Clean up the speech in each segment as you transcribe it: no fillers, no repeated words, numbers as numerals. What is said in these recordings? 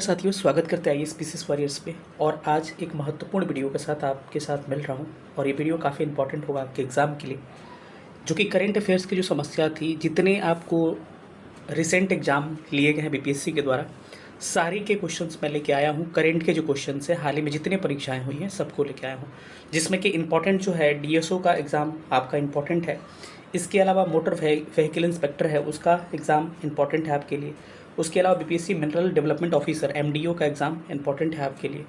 साथियों, स्वागत करते हैं आईएएस वॉरियर्स पे। और आज एक महत्वपूर्ण वीडियो के साथ आपके साथ मिल रहा हूँ। और ये वीडियो काफ़ी इंपॉर्टेंट होगा आपके एग्ज़ाम के लिए, जो कि करंट अफेयर्स की जो समस्या थी, जितने आपको रिसेंट एग्ज़ाम लिए गए हैं बीपीएससी के द्वारा, सारी के क्वेश्चंस मैं लेके आया हूँ। करंट के जो क्वेश्चंस हैं, हाल ही में जितने परीक्षाएं हुई हैं, सबको लेके आया हूँ। जिसमें कि इंपॉर्टेंट जो है डीएसओ का एग्ज़ाम आपका इंपॉर्टेंट है। इसके अलावा मोटर व्हीकल इंस्पेक्टर है, उसका एग्ज़ाम इंपॉर्टेंट है आपके लिए। उसके अलावा BPSC mineral development officer MDO का एग्ज़ाम इंपॉर्टेंट है आपके लिए।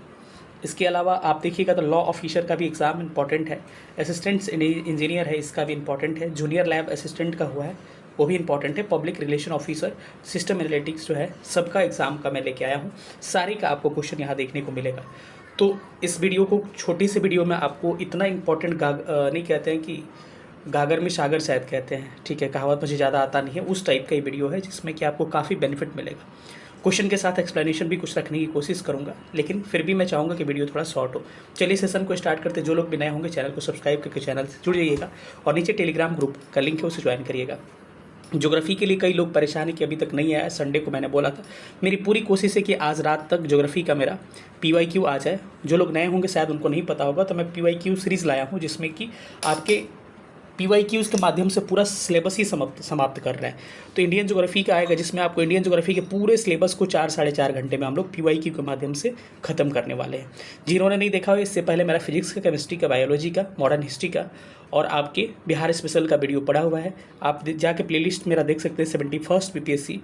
इसके अलावा आप देखिएगा तो लॉ ऑफिसर का भी एग्ज़ाम इंपॉर्टेंट है। असिस्टेंट इंजीनियर है, इसका भी इंपॉर्टेंट है। जूनियर लैब असिस्टेंट का हुआ है, वो भी इंपॉर्टेंट है। Public relation officer, system analytics जो है, सबका एग्ज़ाम का मैं लेके आया हूँ। सारी का आपको क्वेश्चन यहाँ देखने को मिलेगा। तो इस वीडियो को, छोटी सी वीडियो में आपको इतना इंपॉर्टेंट नहीं कहते हैं कि गागर में सागर शायद कहते हैं, ठीक है, कहावत मुझे ज़्यादा आता नहीं है, उस टाइप का ये वीडियो है जिसमें कि आपको काफ़ी बेनिफिट मिलेगा। क्वेश्चन के साथ एक्सप्लेनेशन भी कुछ रखने की कोशिश करूंगा, लेकिन फिर भी मैं चाहूँगा कि वीडियो थोड़ा शॉर्ट हो। चलिए सेशन को स्टार्ट करते। जो लोग भी नए होंगे चैनल को सब्सक्राइब करके चैनल से जुड़ जाइएगा, और नीचे टेलीग्राम ग्रुप का लिंक है, उसे ज्वाइन करिएगा। ज्योग्राफी के लिए कई लोग परेशान है कि अभी तक नहीं आया। संडे को मैंने बोला था, मेरी पूरी कोशिश है कि आज रात तक ज्योग्राफी का मेरा PYQ आ जाए। जो लोग नए होंगे शायद उनको नहीं पता होगा, तो मैं PYQ सीरीज़ लाया हूँ, जिसमें कि आपके PYQs के माध्यम से पूरा सिलेबस ही समाप्त कर रहे हैं। तो इंडियन ज्योग्राफी का आएगा, जिसमें आपको इंडियन ज्योग्राफी के पूरे सिलेबस को 4-4.5 घंटे में हम लोग PYQ के माध्यम से ख़त्म करने वाले हैं। जिन्होंने नहीं देखा हो, इससे पहले मेरा फिजिक्स का, केमिस्ट्री का, बायोलॉजी का, मॉडर्न हिस्ट्री का और आपके बिहार स्पेशल का वीडियो पड़ा हुआ है। आप जाके प्लेलिस्ट मेरा देख सकते हैं। 71st BPSC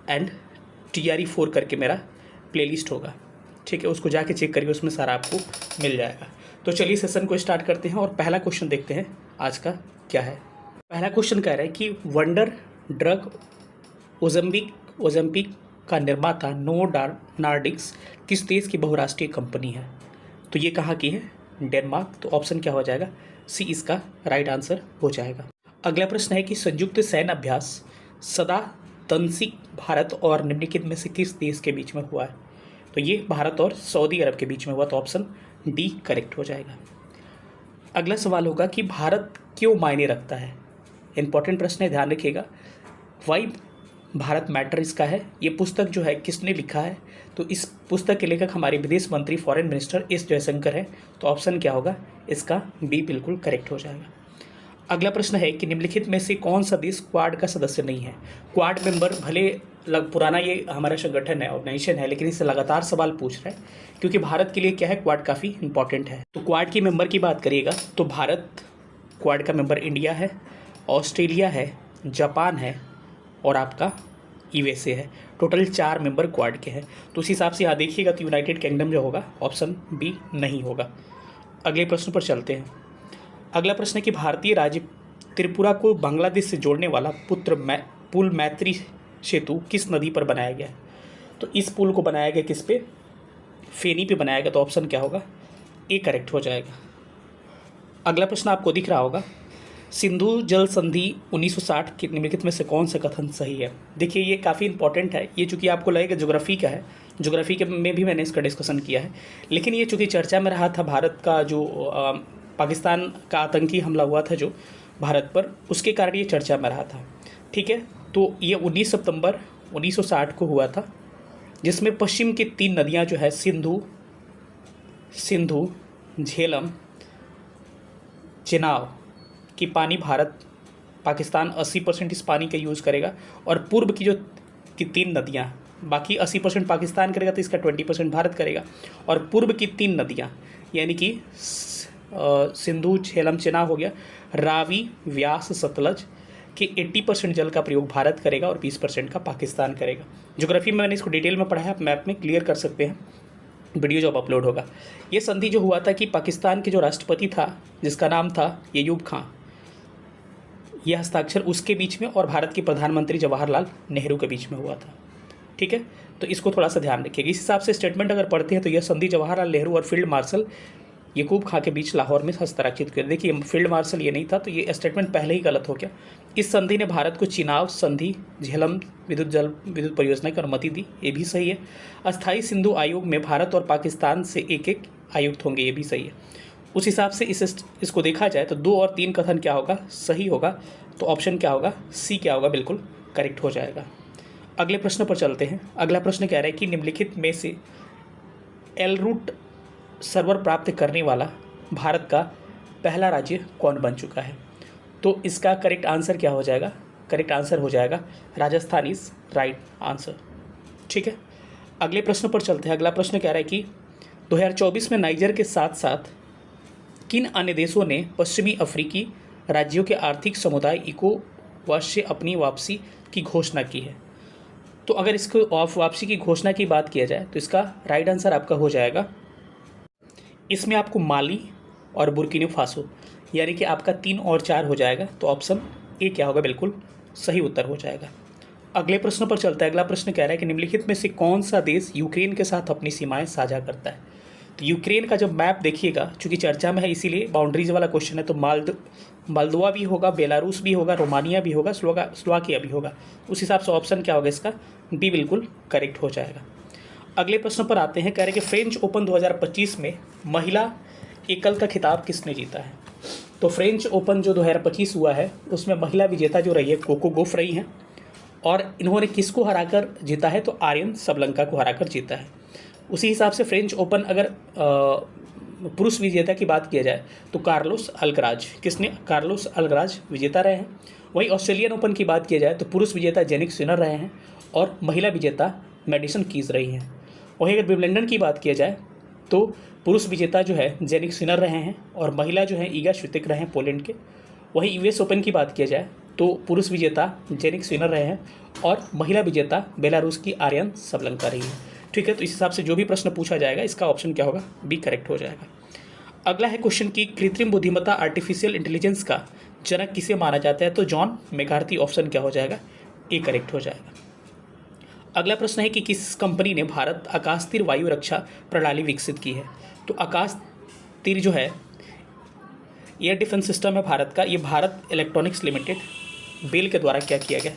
एंड TRE 4 करके मेरा प्लेलिस्ट होगा, ठीक है, उसको जाके चेक करिए, उसमें सारा आपको मिल जाएगा। तो चलिए सेशन को स्टार्ट करते हैं और पहला क्वेश्चन देखते हैं आज का क्या है। पहला क्वेश्चन कह रहा है कि वंडर ड्रग ओजेम्पिक का निर्माता नोवो नॉर्डिक्स किस देश की बहुराष्ट्रीय कंपनी है? तो ये कहाँ की है? डेनमार्क। तो ऑप्शन क्या हो जाएगा? सी इसका राइट आंसर हो जाएगा। अगला प्रश्न है कि संयुक्त सैन्य अभ्यास सदा तंसिक भारत और निम्नलिखित में से किस देश के बीच में हुआ है? तो ये भारत और सऊदी अरब के बीच में हुआ, तो ऑप्शन डी करेक्ट हो जाएगा। अगला सवाल होगा कि भारत क्यों मायने रखता है? इंपॉर्टेंट प्रश्न है, ध्यान रखिएगा। वाई भारत मैटर इसका है। ये पुस्तक जो है किसने लिखा है? तो इस पुस्तक के लेखक हमारे विदेश मंत्री, फॉरेन मिनिस्टर एस जयशंकर है। तो ऑप्शन क्या होगा? इसका बी बिल्कुल करेक्ट हो जाएगा। अगला प्रश्न है कि निम्नलिखित में से कौन सा देश क्वाड का सदस्य नहीं है? क्वाड मेंबर भले पुराना ये हमारा संगठन है, ऑर्गेनाइजेशन है, लेकिन इससे लगातार सवाल पूछ रहा है, क्योंकि भारत के लिए क्या है, क्वाड काफ़ी इंपॉर्टेंट है। तो क्वाड की मेंबर की बात करिएगा तो भारत क्वाड का मेंबर इंडिया है, ऑस्ट्रेलिया है, जापान है और आपका USA है। टोटल 4 मेंबर क्वाड के हैं। तो उस हिसाब से यहाँ देखिएगा तो यूनाइटेड किंगडम जो होगा, ऑप्शन बी नहीं होगा। अगले प्रश्न पर चलते हैं। अगला प्रश्न है कि भारतीय राज्य त्रिपुरा को बांग्लादेश से जोड़ने वाला पुल मैत्री सेतु किस नदी पर बनाया गया है? तो इस पुल को बनाया गया किस पे? फेनी पे बनाया गया। तो ऑप्शन क्या होगा? ए करेक्ट हो जाएगा। अगला प्रश्न आपको दिख रहा होगा, सिंधु जल संधि 1960 के निम्नलिखित में से कौन सा कथन सही है? देखिए ये काफ़ी इंपॉर्टेंट है। ये चूँकि आपको लगेगा ज्योग्राफी का है, ज्योग्राफी के में भी मैंने इसका डिस्कशन किया है, लेकिन ये चूँकि चर्चा में रहा था, भारत का जो पाकिस्तान का आतंकी हमला हुआ था जो भारत पर, उसके कारण ये चर्चा में रहा था, ठीक है। तो ये 19 सितंबर 1960 को हुआ था, जिसमें पश्चिम की 3 नदियां जो है, सिंधु, झेलम, चेनाब की पानी भारत, पाकिस्तान 80% इस पानी का यूज़ करेगा, और पूर्व की जो 3 नदियां, बाकी 80% पाकिस्तान करेगा, तो इसका 20% भारत करेगा। और पूर्व की 3 नदियां यानी कि सिंधु, झेलम, चेनाब हो गया, रावी, व्यास, सतलज के 80% जल का प्रयोग भारत करेगा और 20% का पाकिस्तान करेगा। ज्योग्राफी में मैंने इसको डिटेल में पढ़ा है, आप मैप में क्लियर कर सकते हैं, वीडियो जब अपलोड होगा। ये संधि जो हुआ था कि पाकिस्तान के जो राष्ट्रपति था, जिसका नाम था अयूब खां, यह हस्ताक्षर उसके बीच में और भारत के प्रधानमंत्री जवाहरलाल नेहरू के बीच में हुआ था, ठीक है। तो इसको थोड़ा सा ध्यान रखिएगा। इस हिसाब से स्टेटमेंट अगर पढ़ते हैं तो यह संधि जवाहरलाल नेहरू और फील्ड मार्शल याकूब खां के बीच लाहौर में हस्ताक्षरित कर। देखिए फील्ड मार्शल ये नहीं था, तो ये स्टेटमेंट पहले ही गलत हो गया। इस संधि ने भारत को चिनाब संधि, झेलम विद्युत परियोजना की अनुमति दी, ये भी सही है। अस्थायी सिंधु आयोग में भारत और पाकिस्तान से एक आयुक्त होंगे, ये भी सही है। उस हिसाब से इसको देखा जाए तो 2 और 3 कथन क्या होगा? सही होगा। तो ऑप्शन क्या होगा? सी क्या होगा? बिल्कुल करेक्ट हो जाएगा। अगले प्रश्न पर चलते हैं। अगला प्रश्न कह रहा है कि निम्नलिखित में से एल रूट सर्वर प्राप्त करने वाला भारत का पहला राज्य कौन बन चुका है? तो इसका करेक्ट आंसर क्या हो जाएगा? करेक्ट आंसर हो जाएगा राजस्थान इज राइट आंसर। ठीक है, अगले प्रश्न पर चलते हैं। अगला प्रश्न कह रहा है कि 2024 में नाइजर के साथ साथ किन अन्य देशों ने पश्चिमी अफ्रीकी राज्यों के आर्थिक समुदाय इकोवास से अपनी वापसी की घोषणा की है? तो अगर इसको वापसी की घोषणा की बात किया जाए तो इसका राइट आंसर आपका हो जाएगा, इसमें आपको माली और बुर्किना फासो, यानी कि आपका 3 और 4 हो जाएगा। तो ऑप्शन ए क्या होगा? बिल्कुल सही उत्तर हो जाएगा। अगले प्रश्न पर चलता है। अगला प्रश्न कह रहा है कि निम्नलिखित में से कौन सा देश यूक्रेन के साथ अपनी सीमाएं साझा करता है? तो यूक्रेन का जब मैप देखिएगा, चूंकि चर्चा में है इसीलिए बाउंड्रीज वाला क्वेश्चन है, तो मालदोवा भी होगा, बेलारूस भी होगा, रोमानिया भी होगा, स्लोवाकिया भी होगा। उस हिसाब से ऑप्शन क्या होगा इसका? बी बिल्कुल करेक्ट हो जाएगा। अगले प्रश्न पर आते हैं। कह रहे कि फ्रेंच ओपन 2025 में महिला एकल का खिताब किसने जीता है? तो फ्रेंच ओपन जो 2025 हुआ है उसमें महिला विजेता जो रही है कोको गोफ रही हैं, और इन्होंने किसको हराकर जीता है? तो आर्यन सबलंका को हराकर जीता है। उसी हिसाब से फ्रेंच ओपन अगर पुरुष विजेता की बात किया जाए तो कार्लोस अल्कराज, किसने? कार्लोस अल्कराज विजेता रहे हैं। वहीं ऑस्ट्रेलियन ओपन की बात किया जाए तो पुरुष विजेता जेनिक सिनर रहे हैं और महिला विजेता मैडिसन कीज रही हैं। वहीं अगर विंबलडन की बात किया जाए तो पुरुष विजेता जो है जेनिक सिनर रहे हैं और महिला जो है ईगा स्वितेक रहे हैं पोलैंड के। वहीं यूएस ओपन की बात किया जाए तो पुरुष विजेता जेनिक सिनर रहे हैं और महिला विजेता बेलारूस की आर्यन सबलंका रही है। ठीक है, तो इस हिसाब से जो भी प्रश्न पूछा जाएगा इसका ऑप्शन क्या होगा? बी करेक्ट हो जाएगा। अगला है क्वेश्चन की कृत्रिम बुद्धिमत्ता आर्टिफिशियल इंटेलिजेंस का जनक किसे माना जाता है? तो जॉन मैकार्थी। ऑप्शन क्या हो जाएगा? ए करेक्ट हो जाएगा। अगला प्रश्न है कि किस कंपनी ने भारत आकाश तीर वायु रक्षा प्रणाली विकसित की है? तो आकाश तीर जो है एयर डिफेंस सिस्टम है भारत का, ये भारत इलेक्ट्रॉनिक्स लिमिटेड बेल के द्वारा क्या किया गया?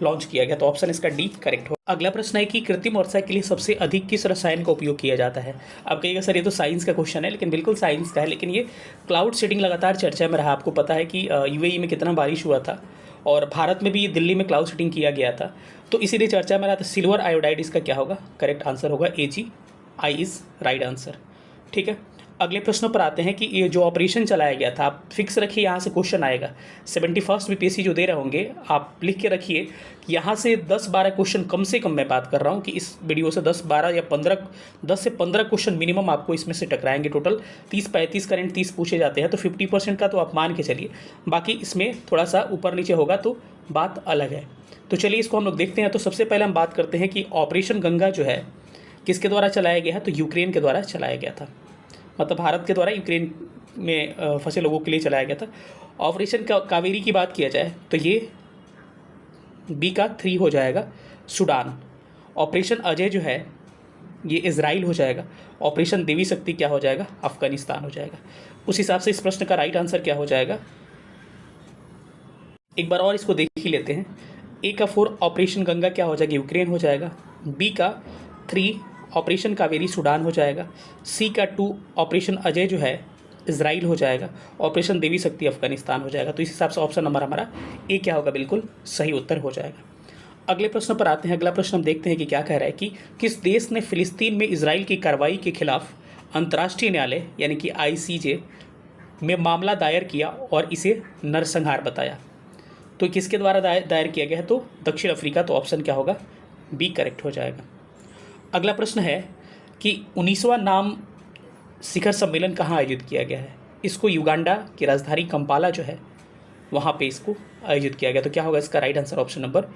लॉन्च किया गया। तो ऑप्शन इसका डी करेक्ट हो। अगला प्रश्न है कि कृत्रिम वर्षा के लिए सबसे अधिक किस रसायन का उपयोग किया जाता है? आप कहिएगा सर ये तो साइंस का क्वेश्चन है, लेकिन बिल्कुल साइंस का है। लेकिन ये क्लाउड सीडिंग लगातार चर्चा में रहा। आपको पता है कि यूएई में कितना बारिश हुआ था और भारत में भी दिल्ली में क्लाउड सीडिंग किया गया था, तो इसीलिए चर्चा में रहा था। सिल्वर आयोडाइड इसका क्या होगा? करेक्ट आंसर होगा AgI इज राइट आंसर। ठीक है, अगले प्रश्न पर आते हैं कि ये जो ऑपरेशन चलाया गया था, आप फिक्स रखिए, यहाँ से क्वेश्चन आएगा। 71st बीपीएससी जो दे रहे होंगे आप लिख के रखिए, यहाँ से 10-12 क्वेश्चन कम से कम मैं बात कर रहा हूँ कि इस वीडियो से 10-12 या 10 से 15 क्वेश्चन मिनिमम आपको इसमें से टकराएंगे। टोटल 30-35 करंट 30 पूछे जाते हैं, तो 50% का तो आप मान के चलिए, बाकी इसमें थोड़ा सा ऊपर नीचे होगा तो बात अलग है। तो चलिए इसको हम लोग देखते हैं। तो सबसे पहले हम बात करते हैं कि ऑपरेशन गंगा जो है किसके द्वारा चलाया गया है? तो यूक्रेन के द्वारा चलाया गया था, मतलब भारत के द्वारा यूक्रेन में फंसे लोगों के लिए चलाया गया था। ऑपरेशन कावेरी की बात किया जाए तो ये बी का 3 हो जाएगा, सूडान। ऑपरेशन अजय जो है ये इजराइल हो जाएगा। ऑपरेशन देवी शक्ति क्या हो जाएगा? अफगानिस्तान हो जाएगा। उस हिसाब से इस प्रश्न का राइट आंसर क्या हो जाएगा? एक बार और इसको देख ही लेते हैं। ए का 4 ऑपरेशन गंगा क्या हो जाएगा? यूक्रेन हो जाएगा। बी का 3 ऑपरेशन कावेरी सूडान हो जाएगा। सी का 2 ऑपरेशन अजय जो है इजराइल हो जाएगा। ऑपरेशन देवी शक्ति अफगानिस्तान हो जाएगा। तो इस हिसाब से ऑप्शन नंबर हमारा ए क्या होगा? बिल्कुल सही उत्तर हो जाएगा। अगले प्रश्न पर आते हैं। अगला प्रश्न हम देखते हैं कि क्या कह रहा है कि किस देश ने फिलिस्तीन में इजराइल की कार्रवाई के खिलाफ अंतर्राष्ट्रीय न्यायालय यानी कि ICJ में मामला दायर किया और इसे नरसंहार बताया? तो किसके द्वारा दायर किया गया है? तो दक्षिण अफ्रीका। तो ऑप्शन क्या होगा? बी करेक्ट हो जाएगा। अगला प्रश्न है कि 19वां नाम शिखर सम्मेलन कहाँ आयोजित किया गया है? इसको युगांडा की राजधानी कंपाला जो है वहाँ पे इसको आयोजित किया गया। तो क्या होगा इसका right answer? Option number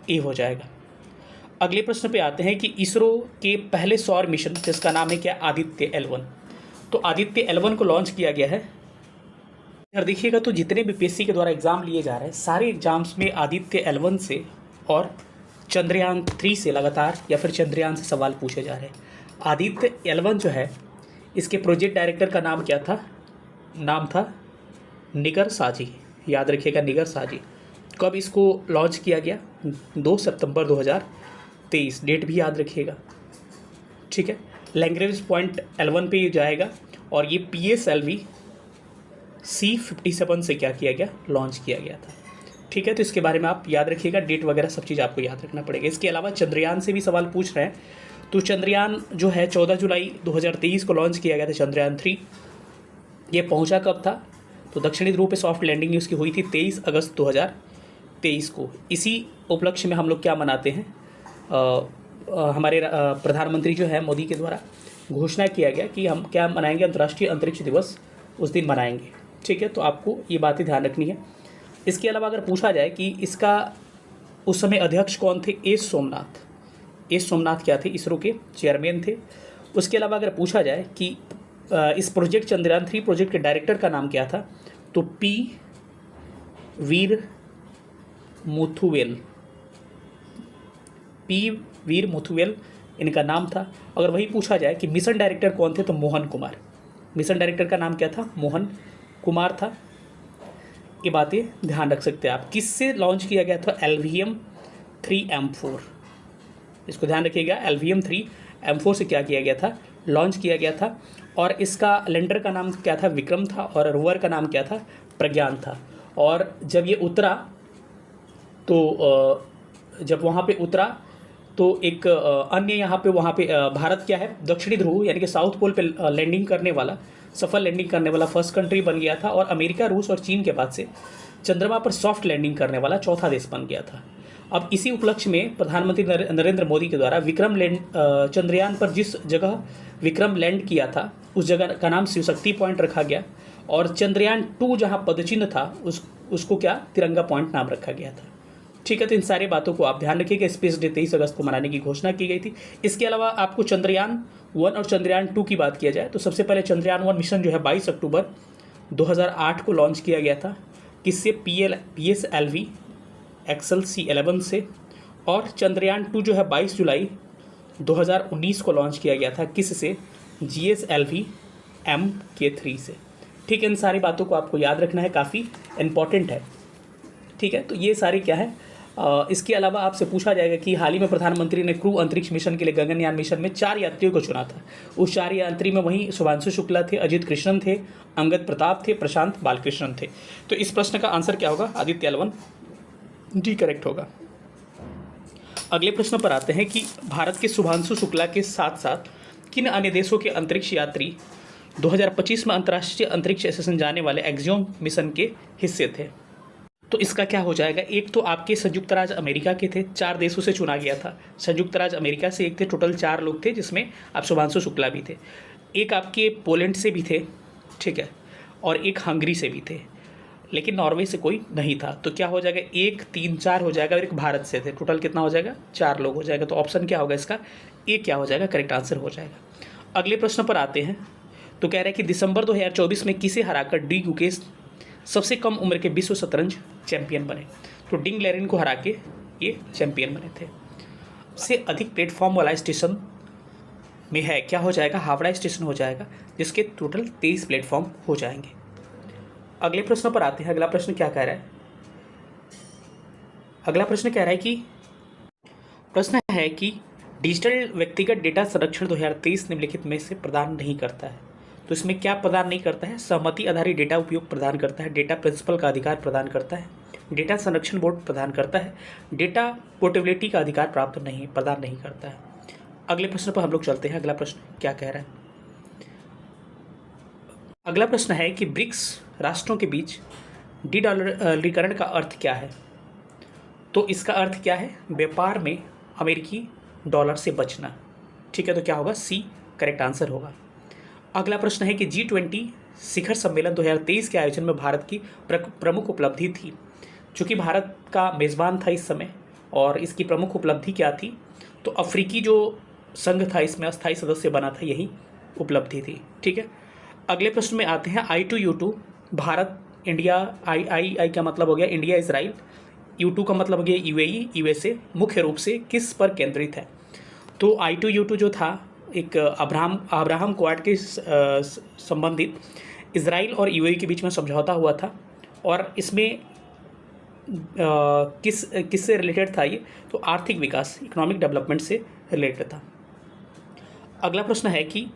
A हो जाएगा। अगले प्रश्न पे आते हैं कि इसरो के पहले सौर मिशन जिसका नाम है क्या? आदित्य L1। तो आदित्य L1 को लॉन्च किया गया है। यार देखिएगा तो जितने भी PSC के द्वारा एग्ज़ाम लिए जा रहे हैं सारे एग्जाम्स में आदित्य L1 से और चंद्रयान 3 से लगातार या फिर चंद्रयान से सवाल पूछे जा रहे हैं। आदित्य L1 जो है इसके प्रोजेक्ट डायरेक्टर का नाम क्या था? नाम था निगर साजी। याद रखिएगा निगर साजी। कब इसको लॉन्च किया गया? 2 सितंबर 2023। डेट भी याद रखिएगा। ठीक है, लैग्रेंज पॉइंट L1 पे ये जाएगा और ये PSLV C57 से क्या किया गया? लॉन्च किया गया था। ठीक है, तो इसके बारे में आप याद रखिएगा, डेट वगैरह सब चीज़ आपको याद रखना पड़ेगा। इसके अलावा चंद्रयान से भी सवाल पूछ रहे हैं, तो चंद्रयान जो है 14 जुलाई 2023 को लॉन्च किया गया था, चंद्रयान 3। ये पहुंचा कब था? तो दक्षिणी ध्रुव पे सॉफ्ट लैंडिंग उसकी हुई थी 23 अगस्त 2023 को। इसी उपलक्ष्य में हम लोग क्या मनाते हैं, हमारे प्रधानमंत्री जो है मोदी के द्वारा घोषणा किया गया कि हम क्या मनाएंगे, अंतर्राष्ट्रीय अंतरिक्ष दिवस उस दिन मनाएंगे। ठीक है, तो आपको ये बातें ध्यान रखनी है। इसके अलावा अगर पूछा जाए कि इसका उस समय अध्यक्ष कौन थे, एस सोमनाथ क्या थे, इसरो के चेयरमैन थे। उसके अलावा अगर पूछा जाए कि इस प्रोजेक्ट चंद्रयान 3 प्रोजेक्ट के डायरेक्टर का नाम क्या था, तो पी वीर मुथुवेल इनका नाम था। अगर वही पूछा जाए कि मिशन डायरेक्टर कौन थे, तो मोहन कुमार। मिशन डायरेक्टर का नाम क्या था, मोहन कुमार था। ये बातें ध्यान रख सकते हैं आप। किससे लॉन्च किया गया था, LVM 3M4। इसको ध्यान रखिएगा, LVM 3M4 से क्या किया गया था, लॉन्च किया गया था। और इसका लैंडर का नाम क्या था, विक्रम था, और रोवर का नाम क्या था, प्रज्ञान था। और जब ये उतरा तो जब वहाँ पे उतरा तो एक अन्य यहाँ पे वहाँ पे भारत क्या है, दक्षिणी ध्रुव यानी कि साउथ पोल पे लैंडिंग करने वाला, सफल लैंडिंग करने वाला फर्स्ट कंट्री बन गया था। और अमेरिका, रूस और चीन के बाद से चंद्रमा पर सॉफ्ट लैंडिंग करने वाला चौथा देश बन गया था। अब इसी उपलक्ष्य में प्रधानमंत्री नरेंद्र मोदी के द्वारा चंद्रयान पर जिस जगह विक्रम लैंड किया था उस जगह का नाम शिव शक्ति पॉइंट रखा गया। और चंद्रयान 2 जहाँ पदचिन्ह था उसको क्या, तिरंगा पॉइंट नाम रखा गया था। ठीक है, तो इन सारी बातों को आप ध्यान रखिएगा। स्पेस डे 23 अगस्त को मनाने की घोषणा की गई थी। इसके अलावा आपको चंद्रयान 1 और चंद्रयान 2 की बात किया जाए तो सबसे पहले चंद्रयान 1 मिशन जो है 22 अक्टूबर 2008 को लॉन्च किया गया था। किससे, PSLV एक्सल C11 से। और चंद्रयान 2 जो है 22 जुलाई 2019 को लॉन्च किया गया था, किससे, GSLV MK3 से। ठीक है, इन सारी बातों को आपको याद रखना है, काफ़ी इंपॉर्टेंट है। ठीक है, तो ये सारी क्या है। इसके अलावा आपसे पूछा जाएगा कि हाल ही में प्रधानमंत्री ने क्रू अंतरिक्ष मिशन के लिए गगनयान मिशन में 4 यात्रियों को चुना था। उस 4 यात्री में वहीं शुभांशु शुक्ला थे, अजित कृष्णन थे, अंगद प्रताप थे, प्रशांत बालकृष्णन थे। तो इस प्रश्न का आंसर क्या होगा, आदित्य L1 डी करेक्ट होगा। अगले प्रश्न पर आते हैं कि भारत के शुभांशु शुक्ला के साथ साथ किन अन्य देशों के अंतरिक्ष यात्री 2025 में अंतर्राष्ट्रीय अंतरिक्ष स्टेशन जाने वाले एक्सियोम मिशन के हिस्से थे। तो इसका क्या हो जाएगा, एक तो आपके संयुक्त राज्य अमेरिका के थे, 4 देशों से चुना गया था। संयुक्त राज्य अमेरिका से एक थे, टोटल 4 लोग थे, जिसमें आप शुभांशु शुक्ला भी थे। एक आपके पोलैंड से भी थे, ठीक है, और एक हंगरी से भी थे, लेकिन नॉर्वे से कोई नहीं था। तो क्या हो जाएगा, 1, 3, 4 हो जाएगा, और एक भारत से थे। टोटल कितना हो जाएगा, 4 लोग हो जाएगा। तो ऑप्शन क्या होगा इसका, ए क्या हो जाएगा, करेक्ट आंसर हो जाएगा। अगले प्रश्न पर आते हैं। तो कह रहे हैं कि दिसंबर 2024 में किसे हराकर डी गुकेश सबसे कम उम्र के विश्व शतरंज चैंपियन बने। तो डिंग लेरिन को हरा के ये चैंपियन बने थे। सबसे अधिक प्लेटफॉर्म वाला स्टेशन में है, क्या हो जाएगा, हावड़ा स्टेशन हो जाएगा, जिसके टोटल 23 प्लेटफॉर्म हो जाएंगे। अगले प्रश्न पर आते हैं। अगला प्रश्न क्या कह रहा है, अगला प्रश्न कह रहा है कि प्रश्न है कि डिजिटल व्यक्तिगत डेटा संरक्षण 2023 निम्नलिखित में से प्रदान नहीं करता है। तो इसमें क्या प्रदान नहीं करता है, सहमति आधारित डेटा उपयोग प्रदान करता है, डेटा प्रिंसिपल का अधिकार प्रदान करता है, डेटा संरक्षण बोर्ड प्रदान करता है, डेटा पोर्टेबिलिटी का अधिकार प्राप्त नहीं प्रदान नहीं करता है। अगले प्रश्न पर हम लोग चलते हैं। अगला प्रश्न क्या कह रहा है, अगला प्रश्न है कि ब्रिक्स राष्ट्रों के बीच डॉलरीकरण का अर्थ क्या है। तो इसका अर्थ क्या है, व्यापार में अमेरिकी डॉलर से बचना। ठीक है, तो क्या होगा, सी करेक्ट आंसर होगा। अगला प्रश्न है कि G20 शिखर सम्मेलन 2023 के आयोजन में भारत की प्रमुख उपलब्धि थी। चूँकि भारत का मेज़बान था इस समय, और इसकी प्रमुख उपलब्धि क्या थी, तो अफ्रीकी जो संघ था इसमें अस्थायी सदस्य बना था, यही उपलब्धि थी। ठीक है, अगले प्रश्न में आते हैं। I2U2 भारत इंडिया, आई का मतलब हो गया इंडिया इसराइल, U2 का मतलब हो गया UAE USA, मुख्य रूप से किस पर केंद्रित है। तो I2U2 जो था एक अब्राहम क्वाड के संबंधित इसराइल और UAE के बीच में समझौता हुआ था, और इसमें किससे रिलेटेड था ये, तो आर्थिक विकास, इकोनॉमिक डेवलपमेंट से रिलेटेड था। अगला प्रश्न है कि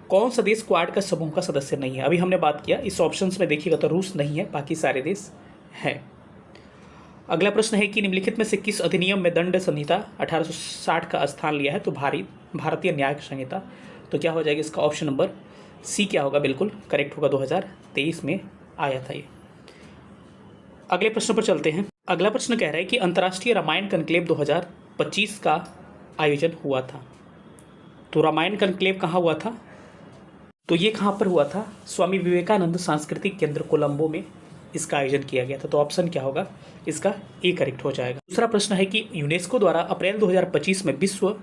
कौन सा देश क्वाड का समूह का सदस्य नहीं है। अभी हमने बात किया, इस ऑप्शंस में देखिएगा तो रूस नहीं है, बाकी सारे देश हैं। अगला प्रश्न है कि निम्नलिखित में से किस अधिनियम में दंड संहिता 1860 का स्थान लिया है? तो भारतीय न्याय संहिता। तो क्या हो जाएगा इसका ऑप्शन नंबर सी क्या होगा? बिल्कुल करेक्ट होगा, 2023 में आया था ये। अगले प्रश्न पर चलते हैं। अगला प्रश्न कह रहा है कि अंतर्राष्ट्रीय रामायण कॉन्क्लेव 2025 का आयोजन हुआ था। तो रामायण कॉन्क्लेव कहाँ हुआ था? तो ये कहाँ पर हुआ था? स्वामी विवेकानंद सांस्कृतिक केंद्र कोलंबो में इसका आयोजन किया गया था। तो ऑप्शन क्या होगा? इसका ए करेक्ट हो जाएगा। दूसरा प्रश्न है कि यूनेस्को द्वारा अप्रैल 2025 में विश्व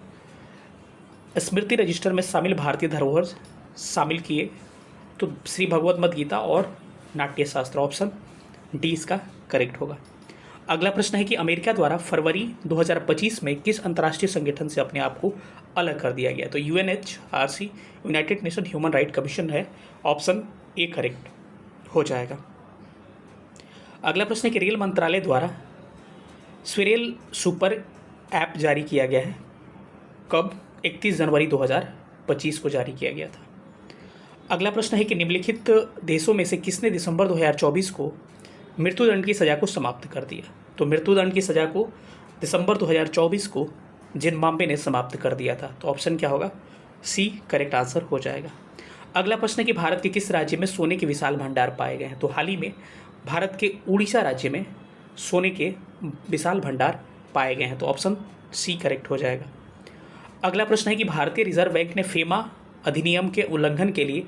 स्मृति रजिस्टर में शामिल भारतीय धरोहर शामिल किए। तो श्री भगवद गीता और नाट्य शास्त्र, ऑप्शन डी इसका करेक्ट होगा। अगला प्रश्न है कि अमेरिका द्वारा फरवरी 2025 में किस अंतर्राष्ट्रीय संगठन से अपने आप को अलग कर दिया गया? तो UNHRC, United nation human right commission है, ऑप्शन ए करेक्ट हो जाएगा। अगला प्रश्न है कि रेल मंत्रालय द्वारा स्विरेल सुपर ऐप जारी किया गया है कब? 31 जनवरी 2025 को जारी किया गया था। अगला प्रश्न है कि निम्नलिखित देशों में से किसने दिसंबर 2024 को मृत्युदंड की सज़ा को समाप्त कर दिया? तो मृत्युदंड की सज़ा को दिसंबर 2024 को जिम्बाब्वे ने समाप्त कर दिया था। तो ऑप्शन क्या होगा? सी करेक्ट आंसर हो जाएगा। अगला प्रश्न है कि भारत के किस राज्य में सोने के विशाल भंडार पाए गए हैं? तो हाल ही में भारत के उड़ीसा राज्य में सोने के विशाल भंडार पाए गए हैं। तो ऑप्शन सी करेक्ट हो जाएगा। अगला प्रश्न है कि भारतीय रिजर्व बैंक ने फेमा अधिनियम के उल्लंघन के लिए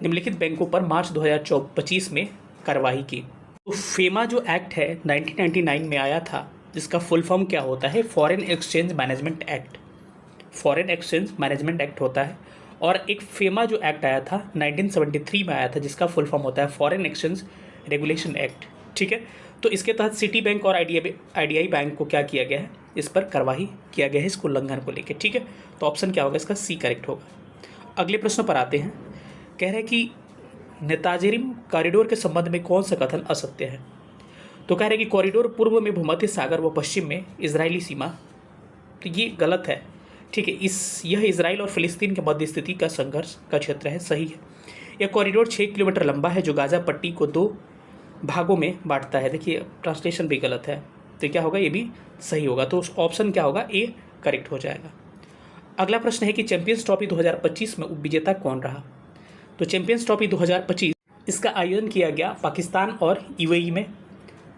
निम्नलिखित बैंकों पर मार्च 2025 में कार्रवाई की। तो फेमा जो एक्ट है 1999 में आया था, जिसका फुल फॉर्म क्या होता है? Foreign exchange management act. Foreign exchange management act होता है। और एक फेमा जो एक्ट आया था 1973 में आया था, जिसका फुल फॉर्म होता है फॉरेन एक्सचेंज रेगुलेशन एक्ट। ठीक है, तो इसके तहत सिटी बैंक और आईडीआई बैंक को क्या किया गया है? इस पर कार्रवाई किया गया है, इसको उल्लंघन को लेकर। ठीक है, तो ऑप्शन क्या होगा? इसका सी करेक्ट होगा। अगले प्रश्न पर आते हैं। कह रहे हैं कि नेताजेरिम कॉरिडोर के संबंध में कौन सा कथन असत्य है? तो कह रहे हैं कि कॉरिडोर पूर्व में भूमध्य सागर व पश्चिम में इजरायली सीमा। तो ये गलत है। ठीक है, यह इजराइल और फिलिस्तीन के मध्य स्थिति का संघर्ष का क्षेत्र है, सही है। यह कॉरिडोर 6 किलोमीटर लंबा है जो गाजा पट्टी को 2 भागों में बांटता है। देखिए ट्रांसलेशन भी गलत है, तो क्या होगा? ये भी सही होगा। तो ऑप्शन क्या होगा? ए करेक्ट हो जाएगा। अगला प्रश्न है कि चैंपियंस ट्रॉफी 2025 में उपविजेता कौन रहा? तो चैंपियंस ट्रॉफी 2025 इसका आयोजन किया गया पाकिस्तान और यूएई में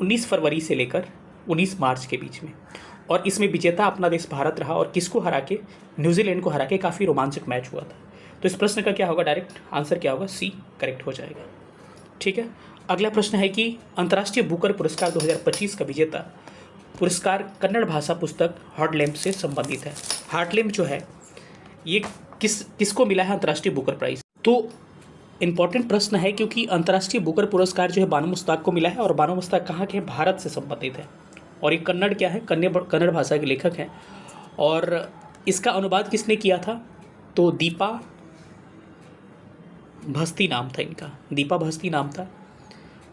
19 फरवरी से लेकर 19 मार्च के बीच में, और इसमें विजेता अपना देश भारत रहा और किसको हरा के? न्यूजीलैंड को हरा के। काफ़ी रोमांचक मैच हुआ था। तो इस प्रश्न का क्या होगा? डायरेक्ट आंसर क्या होगा? सी करेक्ट हो जाएगा। ठीक है, अगला प्रश्न है कि अंतर्राष्ट्रीय बुकर पुरस्कार 2025 का विजेता पुरस्कार कन्नड़ भाषा पुस्तक हार्टलैम्प से संबंधित है। हार्टलैम्प जो है ये किसको मिला है अंतर्राष्ट्रीय बुकर प्राइज? तो इंपॉर्टेंट प्रश्न है, क्योंकि अंतर्राष्ट्रीय बुकर पुरस्कार जो है बानो मुश्ताक को मिला है, और बानो मुश्ताक कहाँ के? भारत से संबंधित है। और ये कन्नड़ क्या है? कन्नड़ भाषा के लेखक हैं। और इसका अनुवाद किसने किया था? तो दीपा भस्ती नाम था इनका, दीपा भस्ती नाम था।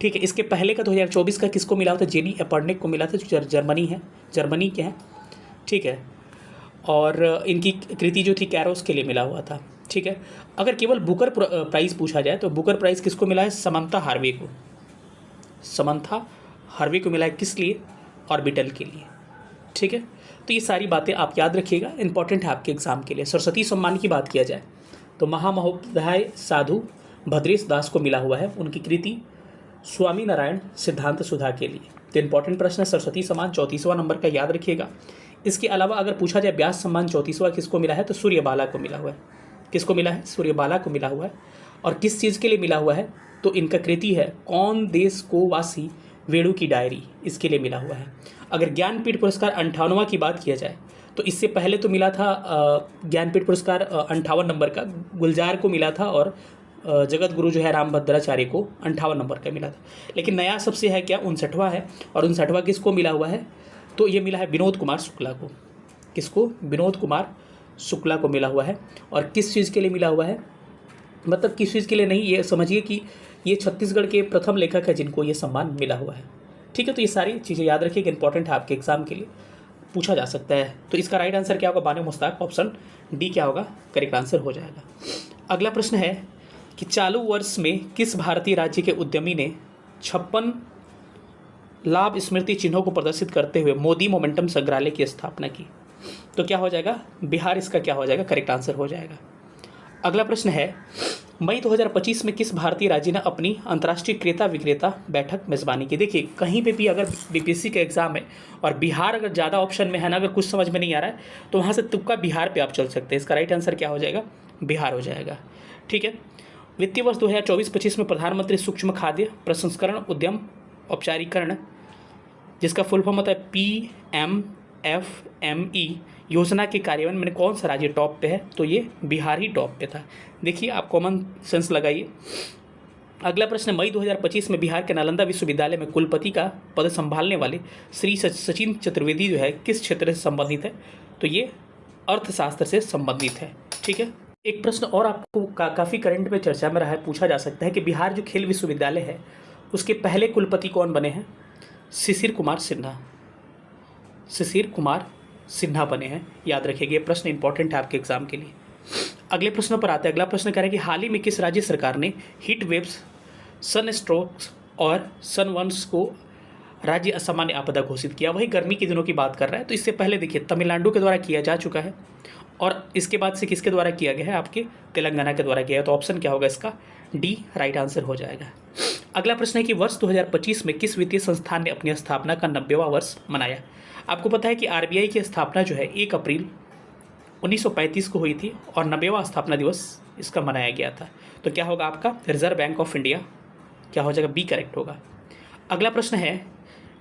ठीक है, इसके पहले का 2024 का किसको मिला था? जेनी एपर्निक को मिला था, जो जर्मनी के हैं। ठीक है, और इनकी कृति जो थी कैरोस के लिए मिला हुआ था। ठीक है, अगर केवल बुकर प्राइज़ पूछा जाए तो बुकर प्राइज़ किसको मिला है? समंथा हार्वे को। समंथा हार्वे को मिला है किस लिए? ऑर्बिटल के लिए। ठीक है, तो ये सारी बातें आप याद रखिएगा, इंपॉर्टेंट है आपके एग्जाम के लिए। सरस्वती सम्मान की बात किया जाए तो महामहोपाध्याय साधु भद्रेश दास को मिला हुआ है, उनकी कृति स्वामी नारायण सिद्धांत सुधा के लिए। तो इंपॉर्टेंट प्रश्न है सरस्वती सम्मान 34वां नंबर का, याद रखिएगा। इसके अलावा अगर पूछा जाए व्यास सम्मान 34वां किसको मिला है? तो सूर्यबाला को मिला हुआ है। किसको मिला है? सूर्यबाला को मिला हुआ है। और किस चीज़ के लिए मिला हुआ है? तो इनका कृति है कौन देश को वासी वेणु की डायरी, इसके लिए मिला हुआ है। अगर ज्ञानपीठ पुरस्कार 58वां की बात किया जाए तो इससे पहले तो मिला था ज्ञानपीठ पुरस्कार 58 नंबर का गुलजार को मिला था, और जगत गुरु जो है रामभद्राचार्य को 58 नंबर का मिला था। लेकिन नया सबसे है क्या? 59वां है। और 59वां किसको मिला हुआ है? तो ये मिला है विनोद कुमार शुक्ला को। किसको? विनोद कुमार शुक्ला को मिला हुआ है। और किस चीज़ के लिए मिला हुआ है? मतलब किस चीज़ के लिए नहीं, ये समझिए कि ये छत्तीसगढ़ के प्रथम लेखक है जिनको ये सम्मान मिला हुआ है। ठीक है, तो ये सारी चीज़ें याद रखिए, इंपॉर्टेंट है आपके एग्जाम के लिए, पूछा जा सकता है। तो इसका राइट आंसर क्या होगा? बानो मुश्ताक, ऑप्शन डी क्या होगा? करेक्ट आंसर हो जाएगा। अगला प्रश्न है कि चालू वर्ष में किस भारतीय राज्य के उद्यमी ने 56 लाभ स्मृति चिन्हों को प्रदर्शित करते हुए मोदी मोमेंटम संग्रहालय की स्थापना की? तो क्या हो जाएगा? बिहार इसका क्या हो जाएगा? करेक्ट आंसर हो जाएगा। अगला प्रश्न है, मई 2025 में किस भारतीय राज्य ने अपनी अंतर्राष्ट्रीय क्रेता विक्रेता बैठक मेजबानी की? देखिए, कहीं पे भी अगर बीपीएससी का एग्जाम है और बिहार अगर ज़्यादा ऑप्शन में है ना, अगर कुछ समझ में नहीं आ रहा है तो वहाँ से तुक्का बिहार पे आप चल सकते हैं। इसका राइट आंसर क्या हो जाएगा? बिहार हो जाएगा। ठीक है। वित्तीय वर्ष 2024-25 में प्रधानमंत्री सूक्ष्म खाद्य प्रसंस्करण उद्यम औपचारिकरण, जिसका फुल फॉर्म होता है PMFME योजना के कार्यान्वयन में कौन सा राज्य टॉप पे है? तो ये बिहार ही टॉप पे था। देखिए, आप कॉमन सेंस लगाइए। अगला प्रश्न, मई 2025 में बिहार के नालंदा विश्वविद्यालय में कुलपति का पद संभालने वाले श्री सचिन चतुर्वेदी जो है किस क्षेत्र से संबंधित है? तो ये अर्थशास्त्र से संबंधित है। ठीक है। एक प्रश्न और आपको काफ़ी करंट में चर्चा में रहा है, पूछा जा सकता है कि बिहार जो खेल विश्वविद्यालय है उसके पहले कुलपति कौन बने हैं? शिशिर कुमार सिन्हा। शिशिर कुमार सिन्हा बने हैं, याद रखिएगा। ये प्रश्न इंपॉर्टेंट है आपके एग्जाम के लिए। अगले प्रश्न पर आते हैं। अगला प्रश्न कह रहा है कि हाल ही में किस राज्य सरकार ने हीट वेव्स, सन स्ट्रोक्स और सनबर्न्स को राज्य असामान्य आपदा घोषित किया? वही गर्मी के दिनों की बात कर रहा है। तो इससे पहले देखिए, तमिलनाडु के द्वारा किया जा चुका है और इसके बाद से किसके द्वारा किया गया है? आपके तेलंगाना के द्वारा किया है। तो ऑप्शन क्या होगा इसका? डी राइट आंसर हो जाएगा। अगला प्रश्न है कि वर्ष 2025 में किस वित्तीय संस्थान ने अपनी स्थापना का 90वां वर्ष मनाया? आपको पता है कि आरबीआई की स्थापना जो है 1 अप्रैल 1935 को हुई थी और 90वां स्थापना दिवस इसका मनाया गया था। तो क्या होगा आपका? Reserve bank of India. क्या हो जाएगा? बी करेक्ट होगा। अगला प्रश्न है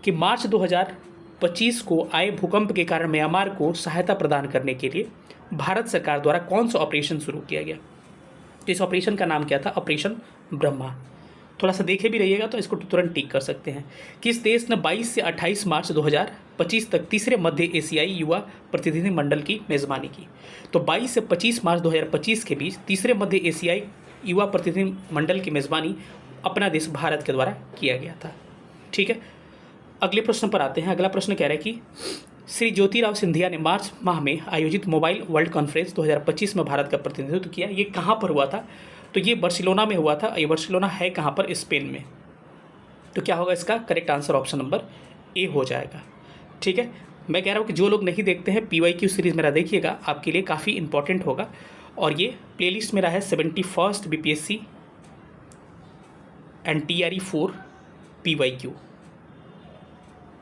कि मार्च 2025 को आए भूकंप के कारण म्यांमार को सहायता प्रदान करने के लिए भारत सरकार द्वारा कौन सा ऑपरेशन शुरू किया गया? तो इस ऑपरेशन का नाम क्या था? ऑपरेशन ब्रह्मा। थोड़ा सा देखे भी रहिएगा तो इसको तुरंत टिक कर सकते हैं। किस देश ने 22 से 28 मार्च 2025 तक तीसरे मध्य एशियाई युवा प्रतिनिधि मंडल की मेज़बानी की? तो 22 से 25 मार्च 2025 के बीच तीसरे मध्य एशियाई युवा प्रतिनिधि मंडल की मेज़बानी अपना देश भारत के द्वारा किया गया था। ठीक है। अगले प्रश्न पर आते हैं। अगला प्रश्न कह रहा है कि श्री ज्योतिराव सिंधिया ने मार्च माह में आयोजित मोबाइल वर्ल्ड कॉन्फ्रेंस 2025 में भारत का प्रतिनिधित्व किया। ये कहाँ पर हुआ था? तो ये बार्सिलोना में हुआ था। ये बार्सिलोना है कहाँ पर? स्पेन में। तो क्या होगा इसका? Correct answer option number A हो जाएगा। ठीक है। मैं कह रहा हूँ कि जो लोग नहीं देखते हैं PYQ सीरीज़ मेरा देखिएगा, आपके लिए काफ़ी इंपॉर्टेंट होगा। और ये प्लेलिस्ट मेरा है 71st BPSC and TRE 4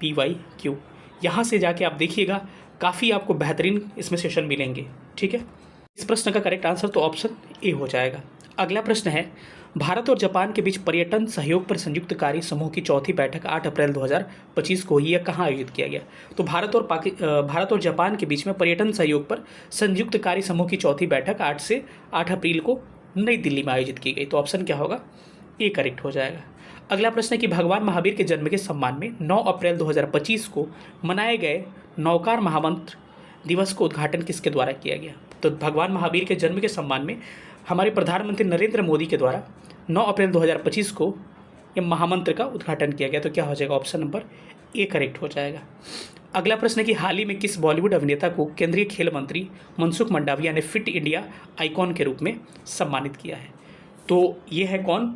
PYQ। यहाँ से जाके आप देखिएगा, काफ़ी आपको बेहतरीन इसमें सेशन मिलेंगे। ठीक है। इस प्रश्न का करेक्ट आंसर तो ऑप्शन ए हो जाएगा। अगला प्रश्न है, भारत और जापान के बीच पर्यटन सहयोग पर संयुक्त कार्य समूह की चौथी बैठक 8 अप्रैल 2025 को हुई है। कहाँ आयोजित किया गया? तो भारत और जापान के बीच में पर्यटन सहयोग पर संयुक्त कार्य समूह की चौथी बैठक 8 से 8 अप्रैल को नई दिल्ली में आयोजित की गई। तो ऑप्शन क्या होगा? ए करेक्ट हो जाएगा। अगला प्रश्न है कि भगवान महावीर के जन्म के सम्मान में 9 अप्रैल 2025 को मनाए गए नौकार महामंत्र दिवस को उद्घाटन किसके द्वारा किया गया? तो भगवान महावीर के जन्म के सम्मान में हमारे प्रधानमंत्री नरेंद्र मोदी के द्वारा 9 अप्रैल 2025 को ये महामंत्र का उद्घाटन किया गया। तो क्या हो जाएगा? ऑप्शन नंबर ए करेक्ट हो जाएगा। अगला प्रश्न है कि हाल ही में किस बॉलीवुड अभिनेता को केंद्रीय खेल मंत्री मनसुख मंडाविया ने फिट इंडिया आइकॉन के रूप में सम्मानित किया है? तो ये है कौन?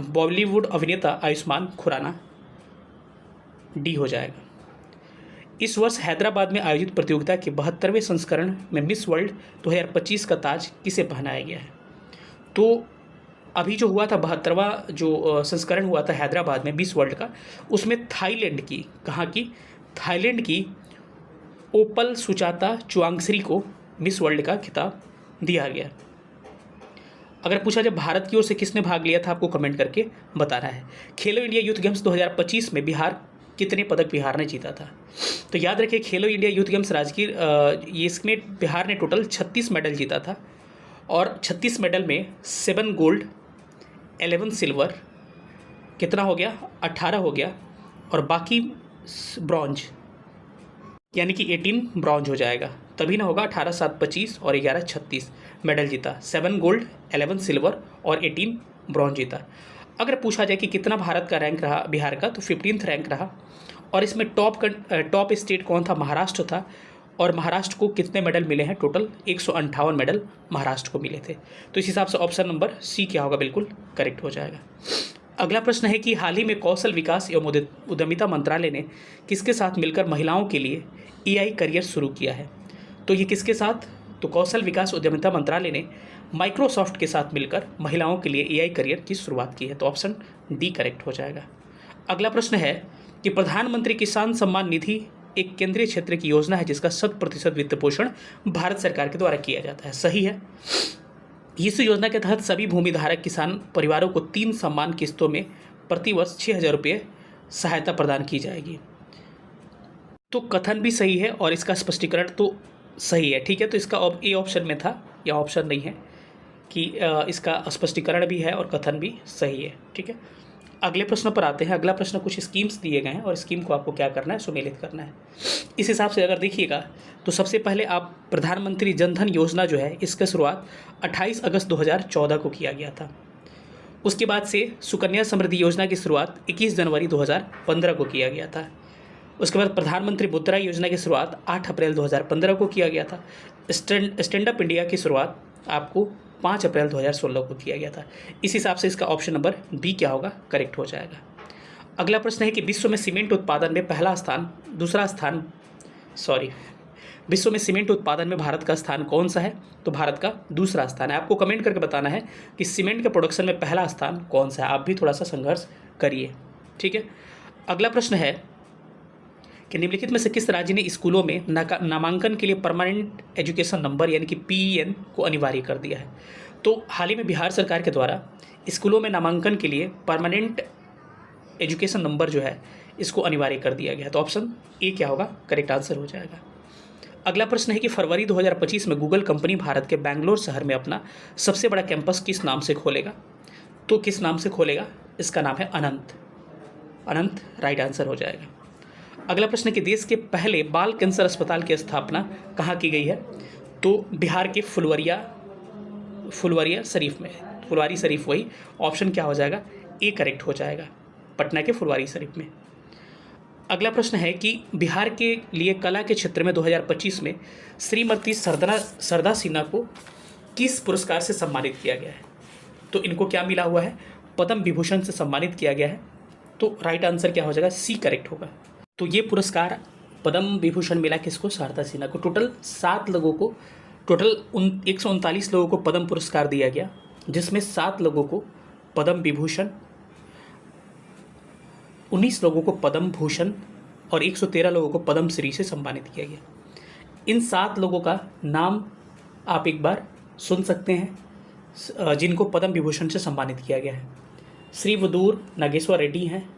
बॉलीवुड अभिनेता आयुष्मान खुराना। डी हो जाएगा। इस वर्ष हैदराबाद में आयोजित प्रतियोगिता के 72वें संस्करण में मिस वर्ल्ड 2025 का ताज किसे पहनाया गया है? तो अभी जो हुआ था 72वां जो संस्करण हुआ था हैदराबाद में मिस वर्ल्ड का, उसमें थाईलैंड की, कहाँ की? थाईलैंड की ओपल सुचाता चुआंगश्री को मिस वर्ल्ड का खिताब दिया गया। अगर पूछा जाए भारत की ओर से किसने भाग लिया था, आपको कमेंट करके बताना है। खेलो इंडिया यूथ गेम्स 2025 में बिहार कितने पदक बिहार ने जीता था? तो याद रखिए, खेलो इंडिया यूथ गेम्स राजगीर ये इसमें बिहार ने टोटल 36 मेडल जीता था और 36 मेडल में 7 गोल्ड, 11 सिल्वर, कितना हो गया? 18 हो गया और बाकी ब्रॉन्ज, यानी कि 18 ब्रॉन्ज हो जाएगा। तभी ना होगा 18 7 25 और 11 36 मेडल जीता। 7 गोल्ड, 11 सिल्वर और 18 ब्रॉन्ज जीता। अगर पूछा जाए कि कितना भारत का रैंक रहा बिहार का, तो 15th रैंक रहा। और इसमें टॉप स्टेट कौन था? महाराष्ट्र था। और महाराष्ट्र को कितने मेडल मिले हैं? टोटल 158 मेडल महाराष्ट्र को मिले थे। तो इस हिसाब से ऑप्शन नंबर सी क्या होगा? बिल्कुल करेक्ट हो जाएगा। अगला प्रश्न है कि हाल ही में कौशल विकास एवं उद्यमिता मंत्रालय ने किसके साथ मिलकर महिलाओं के लिए एआई करियर शुरू किया है? तो ये किसके साथ? तो कौशल विकास उद्यमिता मंत्रालय ने माइक्रोसॉफ्ट के साथ मिलकर महिलाओं के लिए एआई करियर की शुरुआत की है। तो ऑप्शन डी करेक्ट हो जाएगा। अगला प्रश्न है कि प्रधानमंत्री किसान सम्मान निधि एक केंद्रीय क्षेत्र की योजना है जिसका 100% वित्त पोषण भारत सरकार के द्वारा किया जाता है। सही है। इस योजना के तहत सभी भूमिधारक किसान परिवारों को 3 सम्मान किस्तों में प्रतिवर्ष 6,000 रुपये सहायता प्रदान की जाएगी। तो कथन भी सही है और इसका स्पष्टीकरण तो सही है। ठीक है, तो इसका ए ऑप्शन में था या ऑप्शन नहीं है कि इसका स्पष्टीकरण भी है और कथन भी सही है। ठीक है, अगले प्रश्न पर आते हैं। अगला प्रश्न कुछ स्कीम्स दिए गए हैं और स्कीम को आपको क्या करना है, सुमेलित करना है। इस हिसाब से अगर देखिएगा तो सबसे पहले आप प्रधानमंत्री जन धन योजना जो है इसका शुरुआत 28 अगस्त 2014 को किया गया था। उसके बाद से सुकन्या समृद्धि योजना की शुरुआत 21 जनवरी 2015 को किया गया था। उसके बाद प्रधानमंत्री मुद्रा योजना की शुरुआत 8 अप्रैल 2015 को किया गया था। स्टैंड अप इंडिया की शुरुआत आपको 5 अप्रैल 2016 को किया गया था। इस हिसाब से इसका ऑप्शन नंबर बी क्या होगा, करेक्ट हो जाएगा। अगला प्रश्न है कि विश्व में सीमेंट उत्पादन में विश्व में सीमेंट उत्पादन में भारत का स्थान कौन सा है? तो भारत का दूसरा स्थान है। आपको कमेंट करके बताना है कि सीमेंट के प्रोडक्शन में पहला स्थान कौन सा है। आप भी थोड़ा सा संघर्ष करिए। ठीक है, अगला प्रश्न है कि निम्नलिखित में से किस राज्य ने स्कूलों में नामांकन के लिए परमानेंट एजुकेशन नंबर यानी कि PEN को अनिवार्य कर दिया है? तो हाल ही में बिहार सरकार के द्वारा स्कूलों में नामांकन के लिए परमानेंट एजुकेशन नंबर जो है इसको अनिवार्य कर दिया गया है। तो ऑप्शन ए क्या होगा, करेक्ट आंसर हो जाएगा। अगला प्रश्न है कि फरवरी 2025 में गूगल कंपनी भारत के बेंगलोर शहर में अपना सबसे बड़ा कैंपस किस नाम से खोलेगा? तो किस नाम से खोलेगा? इसका नाम है अनंत राइट आंसर हो जाएगा। अगला प्रश्न है कि देश के पहले बाल कैंसर अस्पताल की स्थापना कहाँ की गई है? तो बिहार के फुलवारी शरीफ वही। ऑप्शन क्या हो जाएगा, ए करेक्ट हो जाएगा, पटना के फुलवारी शरीफ में। अगला प्रश्न है कि बिहार के लिए कला के क्षेत्र में 2025 में श्रीमती सरदा सिन्हा को किस पुरस्कार से सम्मानित किया गया है? तो इनको क्या मिला हुआ है, पद्म विभूषण से सम्मानित किया गया है। तो राइट आंसर क्या हो जाएगा, सी करेक्ट होगा। तो ये पुरस्कार पद्म विभूषण मिला किसको, शारदा सिन्हा को। टोटल 139 लोगों को पद्म पुरस्कार दिया गया, जिसमें 7 लोगों को पद्म विभूषण, 19 लोगों को पद्म भूषण और 113 लोगों को पद्म श्री से सम्मानित किया गया। इन 7 लोगों का नाम आप एक बार सुन सकते हैं जिनको पद्म विभूषण से सम्मानित किया गया है। श्री वदूर नागेश्वर रेड्डी हैं,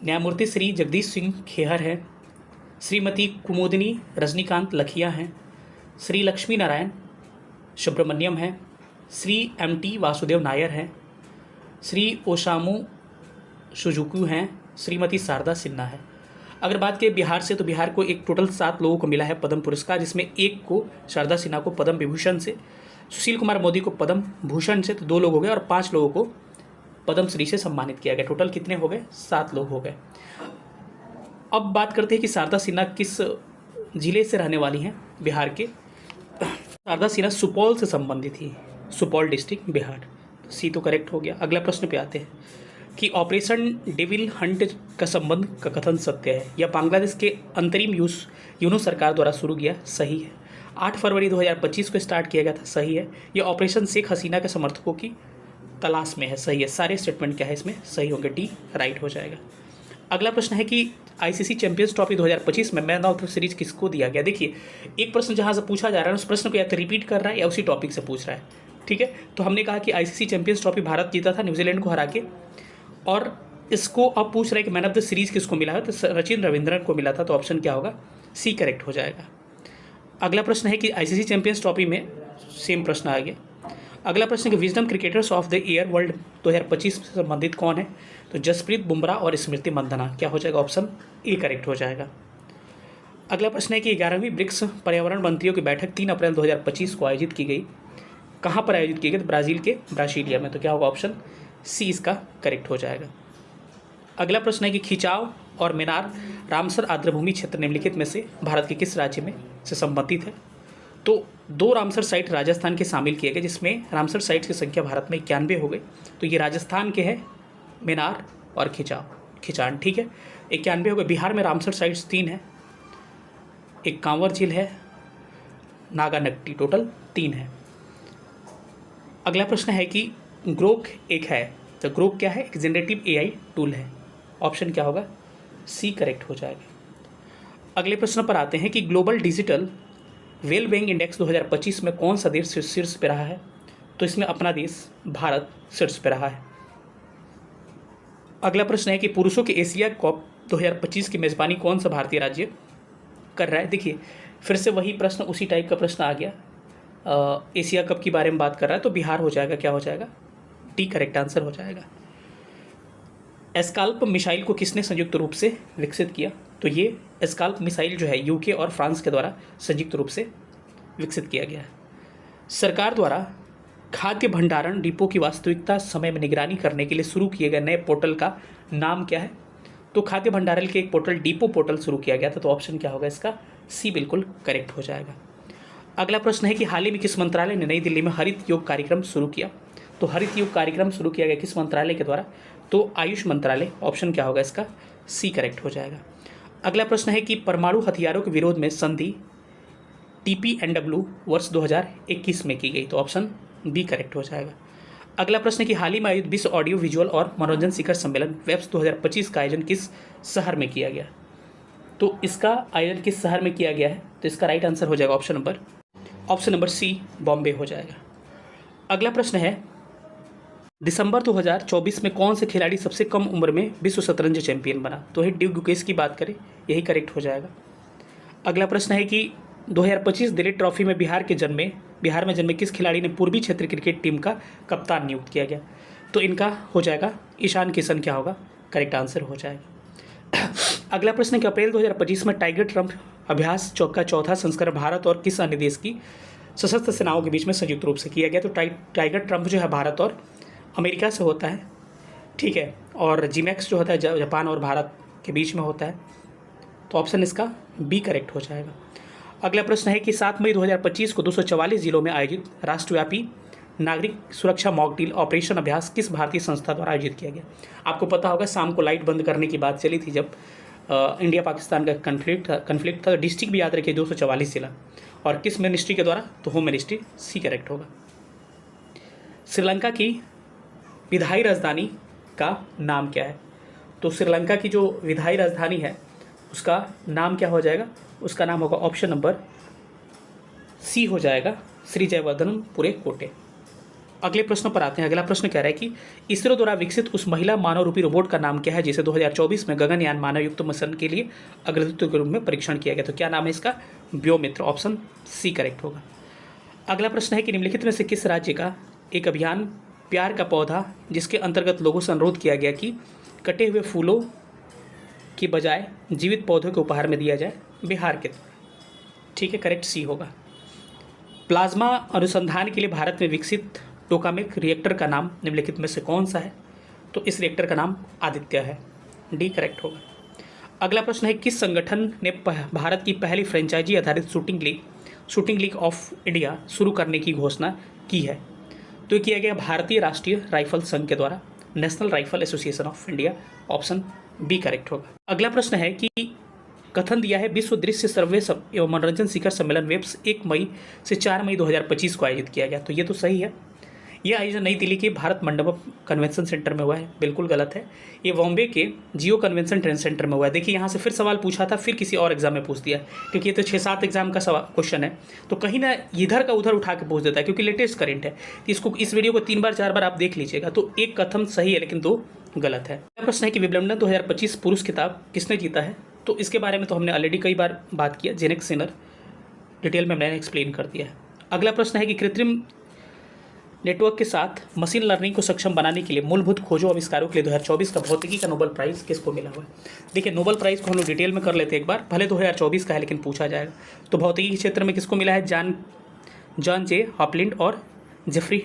न्यायमूर्ति श्री जगदीश सिंह खेहर हैं, श्रीमती कुमुदिनी रजनीकांत लखिया हैं, श्री लक्ष्मी नारायण सुब्रमण्यम हैं, श्री MT वासुदेव नायर हैं, श्री ओसामू सुजुकू हैं, श्रीमती शारदा सिन्हा है। अगर बात करें बिहार से, तो बिहार को एक टोटल 7 लोगों को मिला है पद्म पुरस्कार, जिसमें एक को शारदा सिन्हा को पद्म विभूषण से, सुशील कुमार मोदी को पद्म भूषण से, तो 2 लोग हो गए, और 5 लोगों को पद्म श्री से सम्मानित किया गया। टोटल कितने हो गए, 7 लोग हो गए। अब बात करते हैं कि शारदा सिन्हा किस जिले से रहने वाली हैं बिहार के। शारदा सिन्हा सुपौल से संबंधित थी, सुपौल डिस्ट्रिक्ट बिहार। सी तो करेक्ट हो गया। अगला प्रश्न पे आते हैं कि ऑपरेशन डेविल हंट का संबंध का कथन सत्य है या बांग्लादेश के अंतरिम यूनो सरकार द्वारा शुरू किया? सही है। 8 फरवरी 2025 को स्टार्ट किया गया था? सही है। यह ऑपरेशन शेख हसीना के समर्थकों की तलाश में है? सही है। सारे स्टेटमेंट क्या है इसमें सही होंगे, डी राइट हो जाएगा। अगला प्रश्न है कि ICC चैंपियंस ट्रॉफी 2025 में मैन ऑफ द सीरीज किसको दिया गया? देखिए, एक प्रश्न जहाँ से पूछा जा रहा है उस प्रश्न को या तो रिपीट कर रहा है या उसी टॉपिक से पूछ रहा है। ठीक है, तो हमने कहा कि ICC चैंपियंस ट्रॉफी भारत जीता था न्यूजीलैंड को हरा के, और इसको अब पूछ रहा है कि मैन ऑफ द सीरीज किसको मिला है? तो सचिन रविंद्रन को मिला था। तो ऑप्शन क्या होगा, सी करेक्ट हो जाएगा। अगला प्रश्न है कि ICC चैंपियंस ट्रॉफी में सेम प्रश्न आ गया। अगला प्रश्न है कि wisdom cricketers of the year world 2025 से संबंधित कौन है? तो जसप्रीत बुमराह और स्मृति मंदाना। क्या हो जाएगा, ऑप्शन ए करेक्ट हो जाएगा। अगला प्रश्न है कि 11वीं ब्रिक्स पर्यावरण मंत्रियों की बैठक 3 अप्रैल 2025 को आयोजित की गई। कहाँ पर आयोजित की गई? तो ब्राज़ील के ब्रासीलिया में। तो क्या होगा, ऑप्शन सी इसका करेक्ट हो जाएगा। अगला प्रश्न है कि खिंचाव और मीनार रामसर आर्द्रभूमि क्षेत्र निम्नलिखित में से भारत के किस राज्य में से संबंधित है? तो 2 रामसर साइट राजस्थान के शामिल किए गए, जिसमें रामसर साइट्स की संख्या भारत में 91 हो गई। तो ये राजस्थान के हैं मेनार और खिचान। ठीक है, 91 हो गए। बिहार में रामसर साइट्स 3 है, एक कांवर झील है, नागानट्टी, टोटल 3 है। अगला प्रश्न है कि ग्रोक एक है, तो ग्रोक क्या है? एक जनरेटिव AI टूल है। ऑप्शन क्या होगा? सी करेक्ट हो जाएगा। अगले प्रश्न पर आते हैं कि ग्लोबल डिजिटल वेलबींग इंडेक्स 2025 में कौन सा देश शीर्ष पे रहा है? तो इसमें अपना देश भारत शीर्ष पे रहा है। अगला प्रश्न है कि पुरुषों के एशिया कप 2025 की मेजबानी कौन सा भारतीय राज्य कर रहा है? देखिए फिर से वही प्रश्न, उसी टाइप का प्रश्न आ गया। एशिया कप के बारे में बात कर रहा है तो बिहार हो जाएगा। क्या हो जाएगा? डी करेक्ट आंसर हो जाएगा। एस्काल्प मिसाइल को किसने संयुक्त रूप से विकसित किया? तो ये एस्काल्प मिसाइल जो है यूके और फ्रांस के द्वारा संयुक्त रूप से विकसित किया गया है। सरकार द्वारा खाद्य भंडारण डिपो की वास्तविकता समय में निगरानी करने के लिए शुरू किए गए नए पोर्टल का नाम क्या है? तो खाद्य भंडारण के एक पोर्टल डिपो पोर्टल शुरू किया गया था। तो ऑप्शन क्या होगा इसका? सी बिल्कुल करेक्ट हो जाएगा। अगला प्रश्न है कि हाल ही में किस मंत्रालय ने नई दिल्ली में हरित योग कार्यक्रम शुरू किया? तो हरित योग कार्यक्रम शुरू किया गया किस मंत्रालय के द्वारा? तो आयुष मंत्रालय। ऑप्शन क्या होगा इसका? सी करेक्ट हो जाएगा। अगला प्रश्न है कि परमाणु हथियारों के विरोध में संधि TPNW वर्ष 2021 में की गई। तो ऑप्शन बी करेक्ट हो जाएगा। अगला प्रश्न है कि हाल ही में आयोजित विश्व ऑडियो विजुअल और मनोरंजन शिखर सम्मेलन वेब्स 2025 का आयोजन किस शहर में किया गया? तो इसका आयोजन किस शहर में किया गया है? तो इसका राइट आंसर हो जाएगा ऑप्शन नंबर सी, बॉम्बे हो जाएगा। अगला प्रश्न है दिसंबर 2024 में कौन से खिलाड़ी सबसे कम उम्र में विश्व शतरंज चैंपियन बना? तो है ड्यूक गुकेश की बात करें, यही करेक्ट हो जाएगा। अगला प्रश्न है कि 2025 दिलीप ट्रॉफी में बिहार में जन्मे किस खिलाड़ी ने पूर्वी क्षेत्र क्रिकेट टीम का कप्तान नियुक्त किया गया? तो इनका हो जाएगा ईशान किशन। क्या होगा? करेक्ट आंसर हो जाएगा। अगला प्रश्न है कि अप्रैल 2025 में टाइगर ट्रम्प अभ्यास का चौथा संस्करण भारत और किस अन्य देश की सशस्त्र सेनाओं के बीच में संयुक्त रूप से किया गया? तो टाइगर ट्रम्प जो है भारत और अमेरिका से होता है, ठीक है, और जीमैक्स जो होता है जापान और भारत के बीच में होता है। तो ऑप्शन इसका बी करेक्ट हो जाएगा। अगला प्रश्न है कि 7 मई 2025 को 244 जिलों में आयोजित राष्ट्रव्यापी नागरिक सुरक्षा मॉक ड्रिल ऑपरेशन अभ्यास किस भारतीय संस्था द्वारा आयोजित किया गया? आपको पता होगा शाम को लाइट बंद करने की बात चली थी जब इंडिया पाकिस्तान का कन्फ्लिक्ट था। तो डिस्ट्रिक्ट भी याद रखिए 244 जिला, और किस मिनिस्ट्री के द्वारा? तो होम मिनिस्ट्री, सी करेक्ट होगा। श्रीलंका की विधायी राजधानी का नाम क्या है? तो श्रीलंका की जो विधायी राजधानी है उसका नाम क्या हो जाएगा? उसका नाम होगा ऑप्शन नंबर सी हो जाएगा, श्री जयवर्धनपुरे कोटे। अगले प्रश्न पर आते हैं। अगला प्रश्न कह रहा है कि इसरो द्वारा विकसित उस महिला मानव रूपी रोबोट का नाम क्या है जिसे 2024 में गगनयान मानव युक्त मिशन के लिए अग्रदूत के रूप में परीक्षण किया गया? तो क्या नाम है इसका? व्योमित्र। ऑप्शन सी करेक्ट होगा। अगला प्रश्न है कि निम्नलिखित में से किस राज्य का एक अभियान प्यार का पौधा जिसके अंतर्गत लोगों से अनुरोध किया गया कि कटे हुए फूलों की बजाय जीवित पौधों को उपहार में दिया जाए? बिहार के, ठीक है, करेक्ट सी होगा। प्लाज्मा अनुसंधान के लिए भारत में विकसित टोकामेक रिएक्टर का नाम निम्नलिखित में से कौन सा है? तो इस रिएक्टर का नाम आदित्य है, डी करेक्ट होगा। अगला प्रश्न है किस संगठन ने भारत की पहली फ्रेंचाइजी आधारित शूटिंग लीग ऑफ इंडिया शुरू करने की घोषणा की है? तो किया गया भारतीय राष्ट्रीय राइफल संघ के द्वारा, national rifle association of India. Option B correct होगा। अगला प्रश्न है कि कथन दिया है विश्व दृश्य सर्वे एवं मनोरंजन शिखर सम्मेलन वेब्स 1 मई से 4 मई 2025 को आयोजित किया गया। तो ये तो सही है। यह आयोजन नई दिल्ली के भारत मंडपम कन्वेंशन सेंटर में हुआ है, बिल्कुल गलत है। ये बॉम्बे के जियो कन्वेंशन ट्रेंड सेंटर में हुआ है। देखिए यहाँ से फिर सवाल पूछा था, फिर किसी और एग्जाम में पूछ दिया, क्योंकि ये तो 6-7 एग्जाम का क्वेश्चन है, तो कहीं ना इधर का उधर उठा के पूछ देता है, क्योंकि लेटेस्ट करंट है। इसको इस वीडियो को 3 बार 4 बार आप देख लीजिएगा। तो एक कथन सही है लेकिन 2 गलत है। प्रश्न है कि विंबलडन 2025 पुरुष खिताब किसने जीता है? तो इसके बारे में तो हमने ऑलरेडी कई बार बात किया, जेनिक सिनर, डिटेल में मैंने एक्सप्लेन कर दिया है। अगला प्रश्न है कि कृत्रिम नेटवर्क के साथ मशीन लर्निंग को सक्षम बनाने के लिए मूलभूत खोजों आविष्कारों के लिए 2024 का भौतिकी का नोबेल प्राइज़ किसको मिला हुआ है? देखिए नोबेल प्राइज़ को हम लोग डिटेल में कर लेते हैं एक बार, भले 2024 का है लेकिन पूछा जाएगा। तो भौतिकी के क्षेत्र में किसको मिला है? जॉन जे हॉपलिंड और जेफरी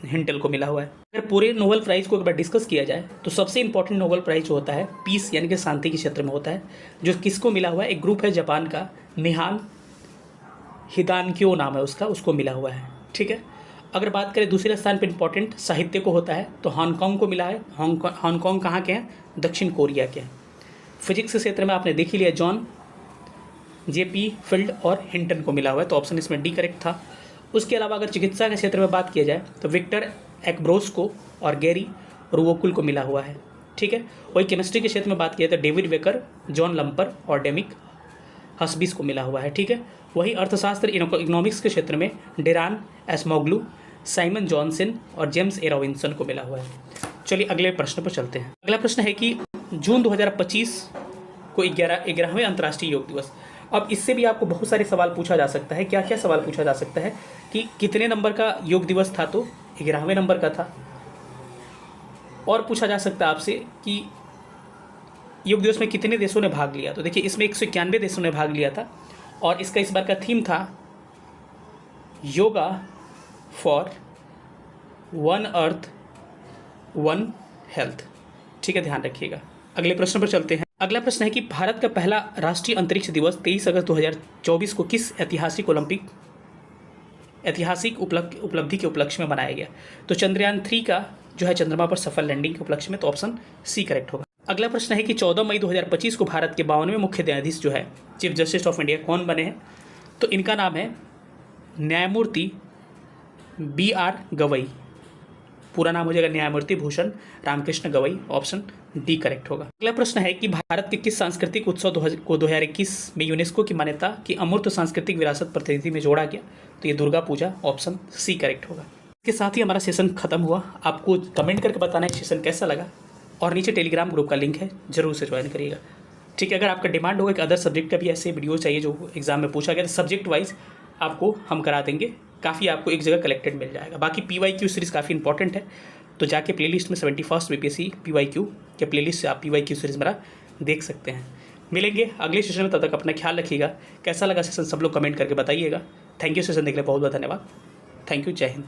हिंटल को मिला हुआ है। अगर पूरे नोबेल प्राइज़ को एक बार डिस्कस किया जाए तो सबसे इंपॉर्टेंट नोबेल प्राइज़ जो होता है पीस यानी कि शांति के क्षेत्र में होता है, जो किसको मिला हुआ है? एक ग्रुप है जापान का, निहान हिदानक्यो नाम है उसका, उसको मिला हुआ है, ठीक है। अगर बात करें दूसरे स्थान पर इंपॉर्टेंट साहित्य को होता है तो हांगकांग को मिला है। हांगकांग कहाँ के हैं? दक्षिण कोरिया के हैं। फिजिक्स के क्षेत्र में आपने देख ही लिया, जॉन जेपी फील्ड और हिंटन को मिला हुआ है, तो ऑप्शन इसमें डी करेक्ट था। उसके अलावा अगर चिकित्सा के क्षेत्र में बात किया जाए तो विक्टर एक्ब्रोस्को और गैरी रुवोकुल को मिला हुआ है, ठीक है। वही केमिस्ट्री के क्षेत्र में बात किया तो डेविड वेकर, जॉन लम्पर और डेमिक हस्बिस को मिला हुआ है, ठीक है। वही अर्थशास्त्र इकोनॉमिक्स के क्षेत्र में डेरान एस्मोग्लू, साइमन जॉनसन और जेम्स ए रॉबिन्सन को मिला हुआ है। चलिए अगले प्रश्न पर चलते हैं। अगला प्रश्न है कि जून 2025 को 11वें अंतर्राष्ट्रीय योग दिवस। अब इससे भी आपको बहुत सारे सवाल पूछा जा सकता है। क्या क्या सवाल पूछा जा सकता है कि कितने नंबर का योग दिवस था? तो 11वें नंबर का था। और पूछा जा सकता है आपसे कि योग दिवस में कितने देशों ने भाग लिया? तो देखिए इसमें 191 देशों ने भाग लिया था और इसका इस बार का थीम था yoga for one earth one health, ठीक है, ध्यान रखिएगा। अगले प्रश्न पर चलते हैं। अगला प्रश्न है कि भारत का पहला राष्ट्रीय अंतरिक्ष दिवस 23 अगस्त 2024 को किस ऐतिहासिक उपलब्धि के उपलक्ष्य में मनाया गया? तो चंद्रयान 3 का जो है चंद्रमा पर सफल लैंडिंग के उपलक्ष्य में, तो ऑप्शन सी करेक्ट होगा। अगला प्रश्न है कि 14 मई 2025 को भारत के 52वें मुख्य न्यायाधीश जो है चीफ जस्टिस ऑफ इंडिया कौन बने हैं? तो इनका नाम है न्यायमूर्ति BR गवई। पूरा नाम हो जाएगा न्यायमूर्ति Bhushan Ramakrishna Gavai, option D correct होगा। अगला प्रश्न है कि भारत के किस सांस्कृतिक उत्सव को 2021 में यूनेस्को की मान्यता की अमूर्त सांस्कृतिक विरासत प्रतिनिधि में जोड़ा गया? तो ये Durga Puja, option C correct होगा। इसके साथ ही हमारा सेशन खत्म हुआ। आपको कमेंट करके बताना है सेशन कैसा लगा, और नीचे टेलीग्राम ग्रुप का लिंक है, जरूर से ज्वाइन करिएगा, ठीक है। अगर आपका डिमांड होगा कि अदर सब्जेक्ट का भी ऐसे वीडियो चाहिए जो एग्जाम में पूछा गया, तो सब्जेक्ट वाइज आपको हम करा देंगे, काफ़ी आपको एक जगह कलेक्टेड मिल जाएगा। बाकी PYQ सीरीज़ काफ़ी इंपॉर्टेंट है, तो जाके प्लेलिस्ट में 71st BPSC PYQ के प्लेलिस्ट से आप PYQ सीरीज़ मेरा देख सकते हैं। मिलेंगे अगले सेशन में, तब तक अपना ख्याल रखिएगा। कैसा लगा सेशन सब लोग कमेंट करके बताइएगा। थैंक यू सेशन देखने बहुत बहुत धन्यवाद। थैंक यू, जय हिंद।